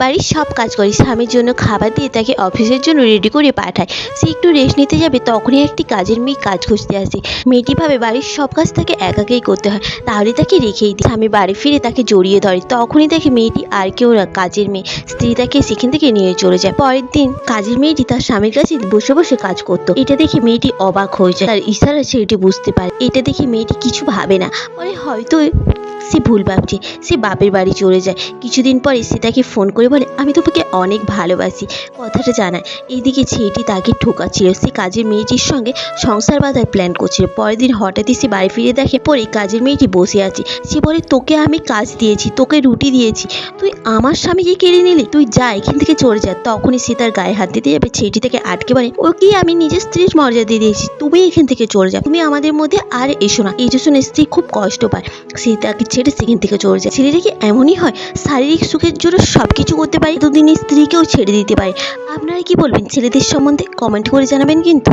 বাড়ির সব কাজ করে, স্বামীর জন্য খাবার দিয়ে তাকে অফিসের জন্য রেডি করে পাঠায়। সে একটু রেস্ট নিতে যাবে তখনই একটি কাজের মেয়ে কাজ খুঁজতে আসে। মেয়েটি ভাবে বাড়ির সব কাজ তাকে একাকেই করতে হয়, তাহলে তাকে রেখেই দিই। স্বামী বাড়ি ফিরে তাকে জড়িয়ে ধরে, তখনই দেখে মেয়েটি আর কেউ না, কাজের মেয়ে। স্ত্রী তাকে সেখান থেকে নিয়ে চলে যায়। পরের দিন কাজের মেয়েটি তার স্বামীর কাছে বসে বসে কাজ করতো। এটা দেখে মেয়েটি অবাক হয়ে যায়, তার ইশারা ছেলেটি বুঝতে পারে। এটা দেখে মেয়েটি কিছু ভাবে না, পরে হয়তো সে ভুল ভাবছে। সে বাপের বাড়ি চলে যায়। কিছুদিন পরে সে তাকে ফোন করে বলে, আমি তোমাকে অনেক ভালোবাসি, কথাটা জানায়। এইদিকে ছেলেটি তাকে ঠোকাচ্ছিল। সে কাজের মেয়েটির সঙ্গে সংসার বাঁধার প্ল্যান করছিল। পরের দিন হঠাৎই সে বাড়ি ফিরে দেখে পরে কাজের মেয়েটি বসে আছে। সে বলে, তোকে আমি কাজ দিয়েছি, তোকে রুটি দিয়েছি, তুই আমার স্বামীকে কেড়ে নিলি, তুই যা, এখান থেকে চলে যা। তখনই সে তার গায়ে হাত দিতে যাবে, ছেলেটি তাকে আটকে বলে, ওকে আমি নিজের স্ত্রীর মর্যাদা দিয়েছি, তুমি এখান থেকে চলে যা, তুমি আমাদের মধ্যে আর এসো না। এই যে শুনে স্ত্রী খুব কষ্ট পায়। সে তাকে ছেড়ে সেখান থেকে চলে যায়। ছেলেটা কি এমনই হয়, শারীরিক সুখের জন্য সব কিছু করতে পারে, দুদিন স্ত্রীকেও ছেড়ে দিতে পারে। আপনারা কি বলবেন ছেলেদের সম্বন্ধে? কমেন্ট করে জানাবেন কিন্তু।